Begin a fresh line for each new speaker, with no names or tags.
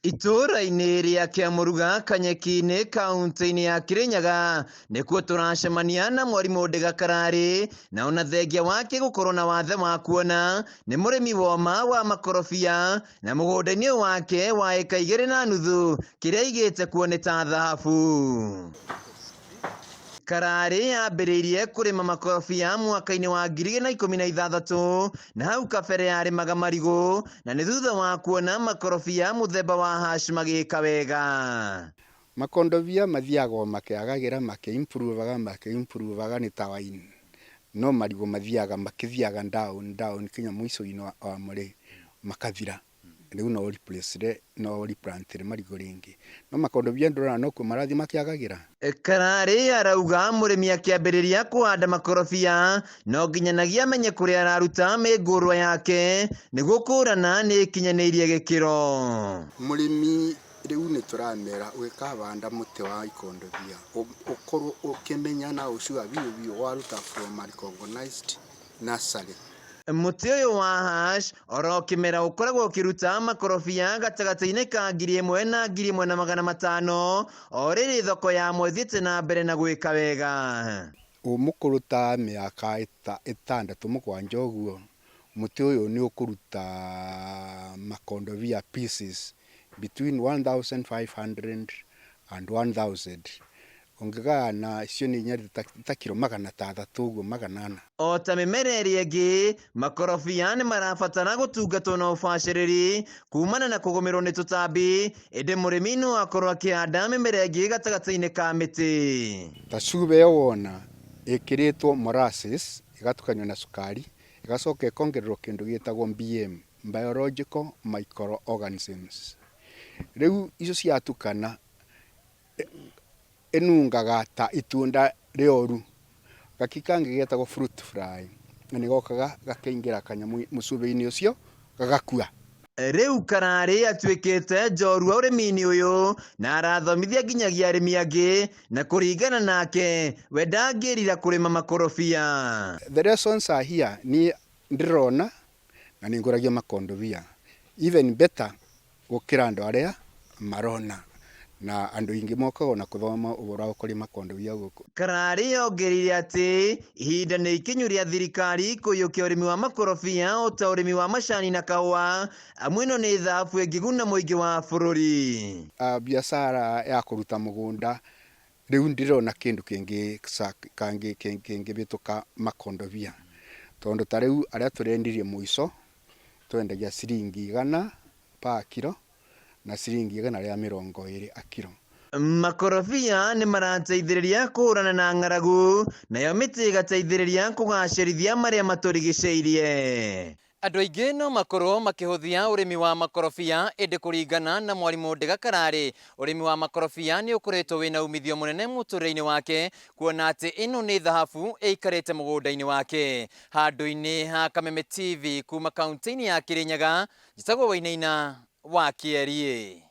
Itũũra-inĩ rĩa Kĩamũruga Kanyeki-inĩ kaunti-inĩ ya Kirinyaga nĩkuo tũracemania na mwarimũ Ndĩga Karari, na ona thengia wake gũkorwo na wathe wa kuona nĩ mũrĩmi woma wa makorobia, na mũgũnda-inĩ wake wa ĩka 2.5 kĩrĩa aigĩte kuo nĩ ta thahabu. Karari ambĩrĩirie kũrĩma makorobia mwaka-inĩ wa 2016 na hau kabere arĩmaga marigũ, na nĩ thutha wa kuona makorobia mũthemba wa hash magĩka wega.
Makondobia mathiaga makĩagagĩra makĩimprovaga nĩ ta waini, no marigũ mathiaga down kinya mũico-inĩ wa mũrĩ makathira. Rĩu no replant marigũ rĩngĩ, no makondobia ndũrona no kuo marathi makĩagagĩra.
Karari arauga mũrĩmi akĩambĩrĩria kũhanda makorobia no nginyanagia amenye kũrĩa araruta mĩngũrwa yake nĩguo kũrana nĩ ĩkinyanĩirie gĩkĩro.
Mũrĩmi rĩu nĩ tũramera ũgĩkahanda mũtĩ wa ikondobia ũkorwo ũkĩmenya na ũcua biũ waruta from recognized nursery.
Mũtĩ ũyũ wa hash oro kĩmera ũkoragwo ũkĩruta makorobia gatagatĩ-inĩ ka 1,000 na 1,500 o rĩrĩ thoko ya mo ĩthiĩte na mbere na gwĩka wega.
Ũmũkũruta mĩaka 6-7 ũguo, mũtĩ ũyũ nĩ ũkũruta makondobia pieces between 1,500 and 1,000. Ũngĩgayana icio nĩ nyeri ta kilo 600 ũguo 800.
O ta mĩmera ĩrĩa ĩngĩ, makorobia nĩ marabatara gũtungatwo na ũbacĩrĩri kumana na kũgũmĩrwo nĩ tũtambi, ĩndĩ mũrĩmi no akorwo akĩhanda mĩmera ĩngĩ gatagatĩ-inĩ ka mĩtĩ.
Ta cuba ĩyo wona ĩkĩrĩtwo molasses ĩgatukanio na cukari, ĩgacoka ĩkongererwo kĩndũ gĩtagwo BM, biological microorganisms. Rĩu icio ciatukana enungaga ta itunda rĩoru, gaki kangĩ getagwo fruit fly, na nĩ gokaga gakaingĩra kanyamũ mũcuba-inĩ ũcio gagakua.
Rĩu Karari atuĩkĩte njorua ũrĩmi-inĩ ũyũ na arathomithia nginyagia arĩmi angĩ, na kũringana nake we ndangĩrira kũrĩma makorobia.
The lessons are here, ni ndĩrona na nĩ ngũragia makondobia even better gũkĩra andũ arĩa marona, na andũ ingĩ mokaga na kũthoma ũhoro wa gũkũria makondobia gũkũ.
Karari ongereire atĩ ihinda nĩ ikinyu rĩa thirikari kũiyũkia ũrĩmi wa makorobia o ta ũrĩmi wa macani na kahũa, amu ĩno nĩ thahabu ĩngĩguna mũingĩ wa bũrũri.
Biacara ya kũruta mũgũnda rĩu ndĩrona kĩndũ kĩngĩbĩtũka makondobia, tondũ ta rĩu arĩa tũrendirie mũico twendagia ciringi 100 per kilo na ciringi 120 a kilo.
Makorobia nĩ marateithĩrĩria kũhũrana na ng'aragu, nayo mĩtĩ ĩgateithĩrĩria kũgacĩrithia marĩa matũrigicĩirie. Andũ aingĩ no makorwo makĩhũthia ũrĩmi wa makorobia, ĩndĩ kũringana na mwarimũ Ndĩga Karari, ũrĩmi wa makorobia nĩ ũkoretwo wĩna umithio mũnene mũtũrĩre-inĩ wake, kuona atĩ ĩno nĩ thahabu ĩikarĩte mũgũnda-inĩ wake. Handũ-inĩ ha Kameme TV kuma kaunti-inĩ ya Kirinyaga, njĩtagwo Wainaina wa Kĩarie.